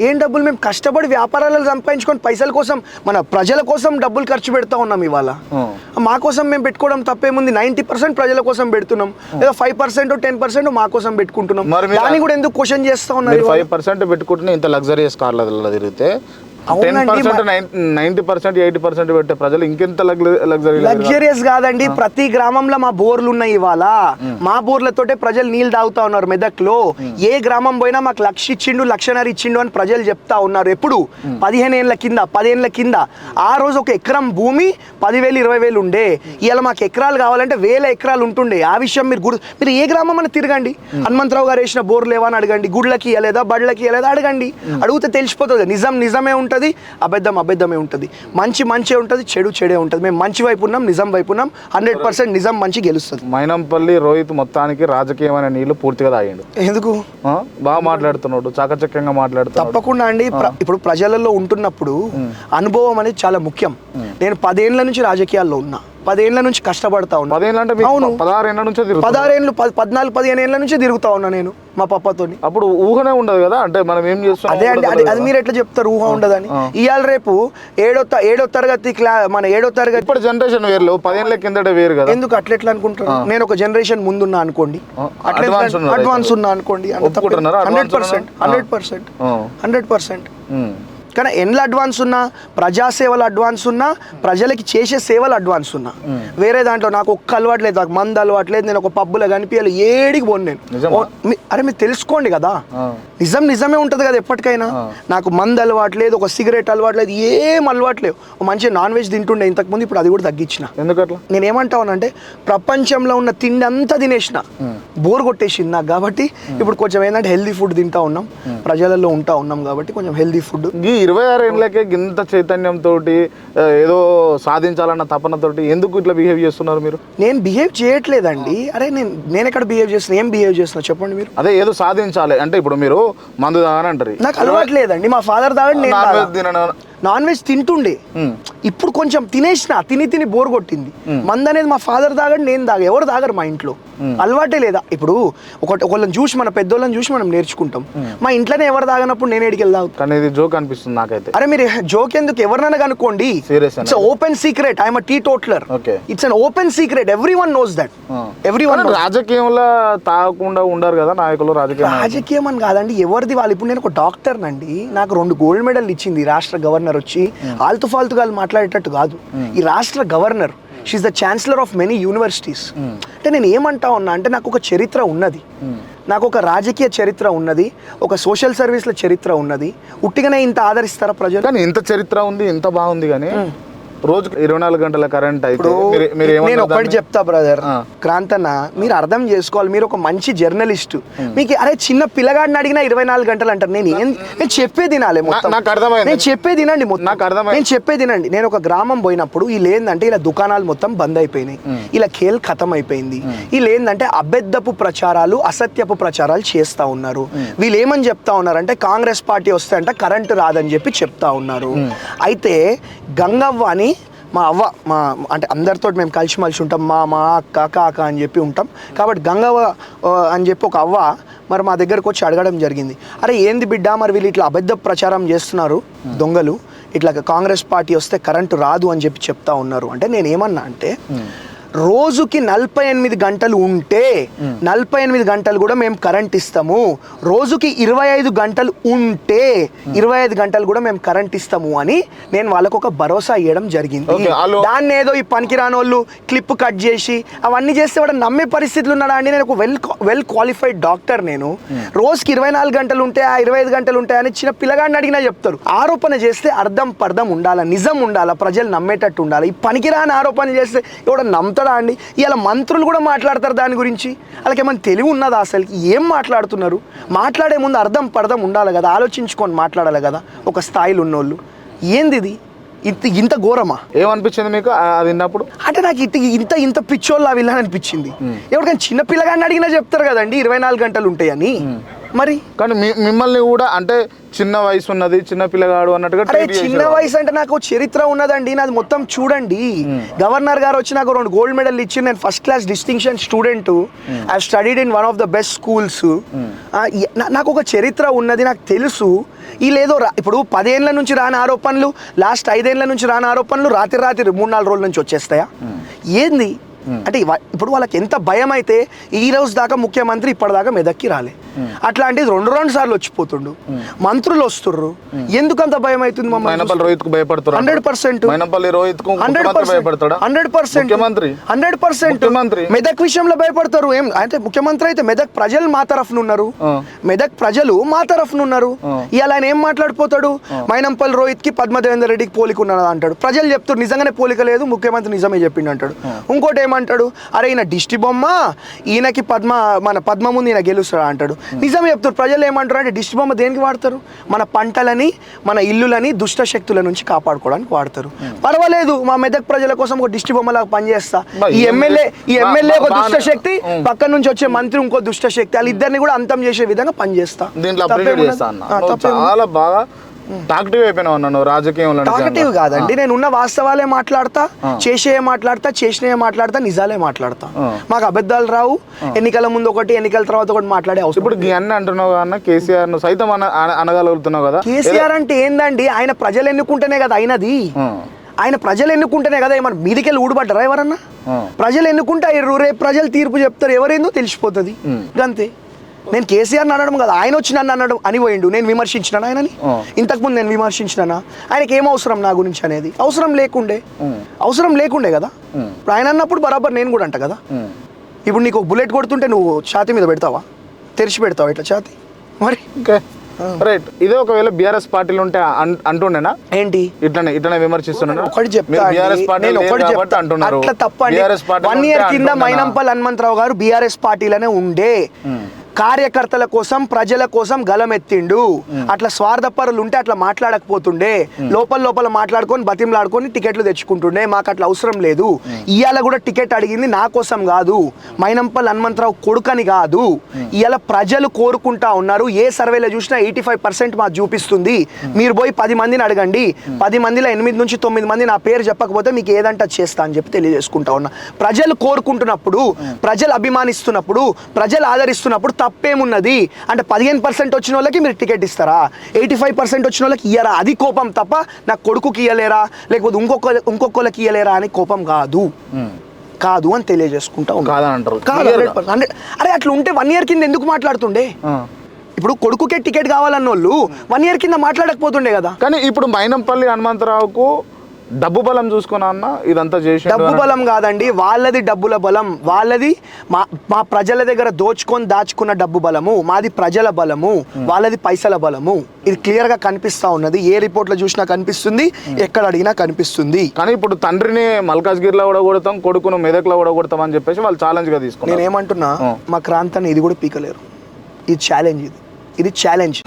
ఏం డబ్బులు మేము కష్టపడి వ్యాపారాలు సంపాదించుకొని పైసల కోసం మన ప్రజల కోసం డబ్బులు ఖర్చు పెడతా ఉన్నాం ఇవాళ. మా కోసం మేము పెట్టుకోవడం తప్పేముంది? 90% ప్రజల కోసం పెడుతున్నాం, లేదా 5% 10% మా కోసం పెట్టుకుంటున్నాం. దాన్ని కూడా ఎందుకు క్వశ్చన్ చేస్తా ఉన్నారు? 5% పెట్టుకుంటే ఇంత లగ్జరియస్ కార్లలో తిరిగితే 10%, 90%, 80% పెట్టే ప్రజలు ఇంకెంత లగ్జరియస్ కాదండి. ప్రతి గ్రామంలో మా బోర్లు ఉన్నాయి ఇవాళ. మా బోర్లతోటే ప్రజలు నీళ్ళు తాగుతా ఉన్నారు. మెదక్లో ఏ గ్రామం పోయినా మాకు 1,00,000 ఇచ్చిండు, 1,50,000 ఇచ్చిండు అని ప్రజలు చెప్తా ఉన్నారు. ఎప్పుడు 15 ఏళ్ళ కింద, 10 ఏళ్ళ కింద ఆ రోజు ఒక ఎకరం భూమి 10,000, 20,000 ఉండే. ఇవాళ మాకు ఎకరాలు కావాలంటే 1000 ఎకరాలు ఉంటుండే. ఆ విషయం మీరు ఏ గ్రామం అని తిరగండి, హనుమంతరావు గారు వేసిన బోర్లు లేవా అని అడగండి, గుడ్లకి ఇవ్వలేదా, బడ్లకి ఇవ్వలేదా అడగండి. అడిగితే తెలిసిపోతుంది. నిజమే ఉంటుంది, అబద్ధమే ఉంటుంది. మంచి ఉంటుంది, చెడే ఉంటుంది. మేము మంచి వైపు ఉన్నాం, నిజం వైపు ఉన్నాం. 100% నిజం మంచి గెలుస్తుంది. మైనంపల్లి రోహిత్ మొత్తానికి రాజకీయమైన నీళ్లు పూర్తిగా తాగిండు. ఎందుకు? బాగా మాట్లాడుతున్నాడు, చాకచక్యంగా మాట్లాడుతున్నాడు. తప్పకుండా అండి. ఇప్పుడు ప్రజలలో ఉంటున్నప్పుడు అనుభవం అనేది చాలా ముఖ్యం. నేను 10 ఏళ్ల నుంచి రాజకీయాల్లో ఉన్నా, 10 ఏళ్ల నుంచి కష్టపడతా ఉన్నా. 10 ఏళ్ళు అంటే? అవును, 16 ఏళ్ళ నుంచి 16 ఏళ్ళు, 14, 15 ఏళ్ళ నుంచి తిరుగుతా ఉన్నా నేను మా పప్పతోని. అప్పుడు ఊహనే ఉండదు కదా, అంటే మనం ఏం చేస్తాం. అది మీరు ఎట్లా చెప్తారు ఊహ ఉండదని? ఇవాళ రేపు ఏడో తరగతి మన 7వ తరగతి ఇప్పుడు జనరేషన్ వేరు, 10 ఏళ్ళ కిందట వేరు కదా. ఎందుకు అట్లా అనుకుంటారు? నేను ఒక జనరేషన్ ముందున్నా అనుకోండి, అడ్వాన్స్ ఉన్నా అనుకోండి, 100%. కానీ ఎన్ల అడ్వాన్స్ ఉన్నా, ప్రజాసేవలు అడ్వాన్స్ ఉన్నా, ప్రజలకి చేసే సేవలు అడ్వాన్స్ ఉన్నా. వేరే దాంట్లో నాకు ఒక్క అలవాటు లేదు, నాకు మందు అలవాటు లేదు, నేను ఒక పబ్బులో కనిపించాలి, ఏడికి పోను నేను. అరే మీరు తెలుసుకోండి కదా, నిజమే ఉంటుంది కదా ఎప్పటికైనా. నాకు మందు అలవాటు లేదు, ఒక సిగరెట్ అలవాటు లేదు, ఏం అలవాటు లేవు. మంచి నాన్ వెజ్ తింటుండే ఇంతకుముందు, ఇప్పుడు అది కూడా తగ్గించిన. ఎందుకట్లా? నేను ఏమంటా ఉన్నానంటే ప్రపంచంలో ఉన్న తిండి అంతా తినేసిన, బోర్ కొట్టేసింది నాకు. కాబట్టి ఇప్పుడు కొంచెం ఏంటంటే హెల్దీ ఫుడ్ తింటా ఉన్నాం, ప్రజలలో ఉంటా ఉన్నాం కాబట్టి కొంచెం హెల్దీ ఫుడ్. 26 ఏళ్ళకే ఇంత చైతన్యంతో ఏదో సాధించాలన్న తపనతోటి ఎందుకు ఇట్లా బిహేవ్ చేస్తున్నారు మీరు? నేను బిహేవ్ చేయట్లేదండి. అరే నేను ఎక్కడ బిహేవ్ చేస్తున్నా? ఏం బిహేవ్ చేస్తున్నా చెప్పండి మీరు. అదే ఏదో సాధించాలి అంటే ఇప్పుడు మీరు మందు తాగని అంటారు. నాకు అలవాటు లేదండి, మా ఫాదర్ తాగండి, నేను నాన్ వెజ్ తింటుండే. ఇప్పుడు కొంచెం తిని బోర్ కొట్టింది. మందు అనేది మా ఫాదర్ తాగండి, నేను తాగా, ఎవరు తాగరు మా ఇంట్లో. అలవాటే లేదా? ఇప్పుడు ఒకళ్ళని చూసి, మన పెద్దోళ్ళని చూసి మనం నేర్చుకుంటాం. మా ఇంట్లోనే ఎవరు తాగనప్పుడు నేను ఎడికి వెళ్దాం. కానీ ఇది జోక్ అనిపిస్తుంది నాకైతే. అరే మీరు జోక్ ఎందుకు? ఎవరినైనా కనుక్కోండి, it's open secret. I'm teetotaler. It's an open secret. Everyone knows that. Everyone. రాజకీయంలో తాగకుండా ఉండరు కదా నాయకులు. రాజకీయం అని కాదండి, ఎవరిది వాళ్ళు. ఇప్పుడు నేను ఒక డాక్టర్ నండి, నాకు 2 గోల్డ్ మెడల్ ఇచ్చింది రాష్ట్ర గవర్నర్ వచ్చి. ఆల్తు ఫాల్తుగా మాట్లాడేటట్టు కాదు. ఈ రాష్ట్ర governor, she is the chancellor of many universities. అంటే నేను ఏమంటా ఉన్నా అంటే నాకు ఒక చరిత్ర ఉన్నది, నాకు ఒక రాజకీయ చరిత్ర ఉన్నది, ఒక సోషల్ సర్వీస్ల చరిత్ర ఉన్నది. ఉట్టిగానే ఇంత ఆదరిస్తారా ప్రజలు? కానీ ఇంత చరిత్ర ఉంది, ఇంత బాగుంది, కానీ రోజు 24 గంటల కరెంట్ అయితే నేను ఒకటి చెప్తా బ్రదర్ క్రాంతన్న, మీరు అర్థం చేసుకోవాలి. మీరు ఒక మంచి జర్నలిస్ట్. మీకు అరే చిన్న పిల్లగాడిని అడిగినా 24 గంటలు అంటారు. నేను చెప్పేది వినాలి, నేను చెప్పేది వినండి, నేను చెప్పేది వినండి. నేను ఒక గ్రామం పోయినప్పుడు వీళ్ళు ఏంటంటే ఇలా దుకాణాలు మొత్తం బంద్ అయిపోయినాయి, ఇలా ఖేల్ ఖతం అయిపోయింది. వీళ్ళు ఏంటంటే అబద్ధపు ప్రచారాలు, అసత్యపు ప్రచారాలు చేస్తా ఉన్నారు. వీళ్ళు ఏమని చెప్తా ఉన్నారంటే కాంగ్రెస్ పార్టీ వస్తే అంటే కరెంటు రాదని చెప్పి చెప్తా ఉన్నారు. అయితే గంగవ్వ అని మా అవ్వ, అంటే అందరితో మేము కలిసిమలిసి ఉంటాం, మా అక్క కాక అని చెప్పి ఉంటాం. కాబట్టి గంగవ్వ అని చెప్పి ఒక అవ్వ మరి మా దగ్గరకు వచ్చి అడగడం జరిగింది. అరే ఏంది బిడ్డ, మరి వీళ్ళు ఇట్లా అబద్ధ ప్రచారం చేస్తున్నారు, దొంగలు, ఇట్లా కాంగ్రెస్ పార్టీ వస్తే కరెంటు రాదు అని చెప్పి చెప్తా ఉన్నారు. అంటే నేను ఏమన్నా అంటే రోజుకి 48 గంటలు ఉంటే 48 గంటలు కూడా మేము కరెంట్ ఇస్తాము. రోజుకి 25 గంటలు ఉంటే 25 గంటలు కూడా మేము కరెంట్ ఇస్తాము అని నేను వాళ్ళకు ఒక భరోసా ఇవ్వడం జరిగింది. దాన్ని ఏదో ఈ పనికిరాని వాళ్ళు క్లిప్ కట్ చేసి అవన్నీ చేస్తే వాడు నమ్మే పరిస్థితులు ఉన్నాడా అండి? నేను ఒక వెల్ క్వాలిఫైడ్ డాక్టర్. నేను రోజుకి 24 గంటలు ఉంటే 25 గంటలు ఉంటాయి అని చిన్న పిల్లగాడిని అడిగినా చెప్తారు. ఆరోపణ చేస్తే అర్థం పర్థం ఉండాలా, నిజం ఉండాలా, ప్రజలు నమ్మేటట్టు ఉండాలి. ఈ పనికిరాని ఆరోపణ చేస్తే ఎవడ నమ్ముతాడా అండి? ఇలా మంత్రులు కూడా మాట్లాడతారు దాని గురించి. వాళ్ళకి ఏమైనా తెలివి ఉన్నదా? అసలుకి ఏం మాట్లాడుతున్నారు? మాట్లాడే ముందు అర్థం పర్థం ఉండాలి కదా, ఆలోచించుకొని మాట్లాడాలి కదా ఒక స్థాయిలో ఉన్నోళ్ళు. ఏంది ఇది? ఇంత ఘోరమా? ఏమనిపించింది మీకు అది విన్నప్పుడు? అంటే నాకు ఇంత పిచ్చోళ్ళు వీళ్ళని అనిపించింది. ఎవరికైనా చిన్న పిల్లగాడిని అడిగినా చెప్తారు కదండి 24 గంటలు ఉంటాయని. మరి కానీ మిమ్మల్ని కూడా అంటే చిన్న వయసు ఉన్నది, చిన్న పిల్లగాడు అన్నట్టుగా అరే చిన్న వయసు అంటే నాకు చరిత్ర ఉన్నదండి, నాది మొత్తం చూడండి. గవర్నర్ గారు వచ్చి నాకు 2 గోల్డ్ మెడల్ ఇచ్చి, నేను first class distinction student, I studied in one of the best schools. నాకు ఒక చరిత్ర ఉన్నది, నాకు తెలుసు. ఈ లేదో ఇప్పుడు 10 ఏళ్ళ నుంచి రాని ఆరోపణలు, లాస్ట్ 5 ఏళ్ళ నుంచి రాని ఆరోపణలు రాత్రి 3-4 రోజుల నుంచి వచ్చేస్తాయా? ఏంది అంటే ఇప్పుడు వాళ్ళకి ఎంత భయం అయితే ఈ రోజు దాకా ముఖ్యమంత్రి ఇప్పటిదాకా మెదక్కి రాలే, అట్లాంటిది 2 సార్లు వచ్చిపోతుండు, మంత్రులు వస్తుర్రు, ఎందుకంత భయం అవుతుంది? 100% మెదక్ విషయంలో భయపడతారు. ఏం అంటే ముఖ్యమంత్రి అయితే మెదక్ ప్రజలు మా తరఫున ఉన్నారు, మెదక్ ప్రజలు మా తరఫున ఉన్నారు. ఇవాళ ఆయన ఏం మాట్లాడిపోతాడు? మైనంపల్లి రోహిత్ కి పద్మదేవేందర్ రెడ్డికి పోలిక ఉన్నదా అంటాడు. ప్రజలు చెప్తారు నిజంగానే పోలిక లేదు, ముఖ్యమంత్రి నిజమే చెప్పిండు అంటాడు. ఇంకోటి ఏమంటాడు? అరే ఈయన దిష్టి బొమ్మ, ఈయనకి మన పద్మ ముందు ఈయన గెలుస్తాడా అంటాడు. నిజమే చెప్తారు. ప్రజలు ఏమంటారు అంటే దిష్టి బొమ్మ దేనికి వాడతారు? మన పంటలని, మన ఇల్లులని దుష్ట శక్తుల నుంచి కాపాడుకోవడానికి వాడతారు. పర్వాలేదు, మా మెదక్ ప్రజల కోసం ఒక దిష్టి బొమ్మలాగా పనిచేస్తా. ఈ ఎమ్మెల్యే ఒక దుష్ట శక్తి, పక్క నుంచి వచ్చే మంత్రి ఇంకో దుష్ట శక్తి, వాళ్ళిద్దరిని కూడా అంతం చేసే విధంగా పనిచేస్తా. చాలా బాగా టాక్టివ్ అయిపోయినావు నన్ను రాజకీయంలో. టాక్టివ్ కాదండి, నేను ఉన్న వాస్తవాలే మాట్లాడతా, చేసేయే మాట్లాడతా, చేసినవే మాట్లాడతా, నిజాలే మాట్లాడతా. మాకు అబద్ధాలు రావు. ఎన్నికల ముందు ఒకటి, ఎన్నికల తర్వాత ఒకటి మాట్లాడే అవసరం. ఇప్పుడు అన్ని అంటున్నావు అన్న, కేసీఆర్ ను సైతం అనగలుగుతున్నావు కదా. కేసీఆర్ అంటే ఏందండి? ఆయన ప్రజలు ఎన్నుకుంటేనే కదా అయినది. ఆయన ప్రజలు ఎన్నుకుంటేనే కదా. ఏమన్నా మీదికెళ్ళి ఊడిపడ్డారా ఎవరన్నా? ప్రజలు ఎన్నుకుంటే రేపు ప్రజలు తీర్పు చెప్తారు, ఎవరేందో తెలిసిపోతుంది అంతే. నేను కేసీఆర్ని అనడం కదా, ఆయన వచ్చి నన్ను అనడం అని పోయిండు. నేను విమర్శించినాను ఆయనని? ఇంతకుముందు నేను విమర్శించినానా? ఆయనకి ఏం అవసరం నా గురించి అనేది? అవసరం లేకుండే కదా. ఇప్పుడు ఆయన అన్నప్పుడు బరాబర్ నేను కూడా అంట కదా. ఇప్పుడు నీకు బుల్లెట్ కొడుతుంటే నువ్వు ఛాతీ మీద పెడతావా? తెరిచి పెడతావా ఇట్లా ఛాతీ? మరి రైట్. ఇదే ఒకవేళ బీఆర్ఎస్ పార్టీలు ఉంటే అంటుండేనా ఏంటి? ఇట్లనే విమర్శిస్తున్నాను. ఒకటి చెప్తా, అట్లా తప్పండి. 1 year కింద మైనంపల్లి హనుమంతరావు గారు బీఆర్ఎస్ పార్టీలోనే ఉండే, కార్యకర్తల కోసం, ప్రజల కోసం గలమెత్తిండు. అట్లా స్వార్థపరులు ఉంటే అట్లా మాట్లాడకపోతుండే, లోపల మాట్లాడుకొని బతిమలాడుకొని టికెట్లు తెచ్చుకుంటుండే. మాకు అట్లా అవసరం లేదు. ఇవాళ కూడా టికెట్ అడిగింది నా కోసం కాదు, మైనంపల్లి హనుమంతరావు కొడుకని కాదు. ఇవాళ ప్రజలు కోరుకుంటా ఉన్నారు. ఏ సర్వేలో చూసినా 85% మాకు చూపిస్తుంది. మీరు పోయి 10 మందిని అడగండి, 10 మందిలో 8 నుంచి 9 మంది నా పేరు చెప్పకపోతే మీకు ఏదంటా చేస్తా అని చెప్పి తెలియజేసుకుంటా ఉన్నా. ప్రజలు కోరుకుంటున్నప్పుడు, ప్రజలు అభిమానిస్తున్నప్పుడు, ప్రజలు ఆదరిస్తున్నప్పుడు తప్పేమున్నది? అంటే 15% వచ్చిన వాళ్ళకి మీరు టికెట్ ఇస్తారా? 85% వచ్చిన వాళ్ళకి ఇయ్యరా? అది కోపం తప్ప నా కొడుకుకి ఇయ్యలేరా, లేకపోతే ఇంకొకళ్ళకి ఇయ్యలేరా అని కోపం కాదు అని తెలియజేసుకుంటా ఉంటారు. అరే అట్లా ఉంటే 1 year కింద ఎందుకు మాట్లాడుతుండే? ఇప్పుడు కొడుకుకే టికెట్ కావాలన్న వాళ్ళు 1 year కింద మాట్లాడకపోతుండే కదా. కానీ ఇప్పుడు మైనంపల్లి హనుమంతరావుకు డబ్బు బలం చూసుకున్నా అన్న ఇదంతా చేసి? డబ్బు బలం కాదండి, వాళ్ళది డబ్బుల బలం. వాళ్ళది మా ప్రజల దగ్గర దాచుకున్న డబ్బు బలము, మాది ప్రజల బలము, వాళ్ళది పైసల బలము. ఇది క్లియర్ గా కనిపిస్తా ఉన్నది. ఏ రిపోర్ట్ లో చూసినా కనిపిస్తుంది, ఎక్కడ అడిగినా కనిపిస్తుంది. కానీ ఇప్పుడు తండ్రిని మల్కాజ్గిరిలో కూడా కొడతాం, కొడుకును మెదక్లో కూడా కొడతాం అని చెప్పేసి వాళ్ళు ఛాలెంజ్ గా తీసుకున్నారు. నేను ఏమంటున్నా, మా క్రాంతాన్ని ఇది కూడా పీకలేరు. ఇది ఛాలెంజ్, ఇది ఛాలెంజ్.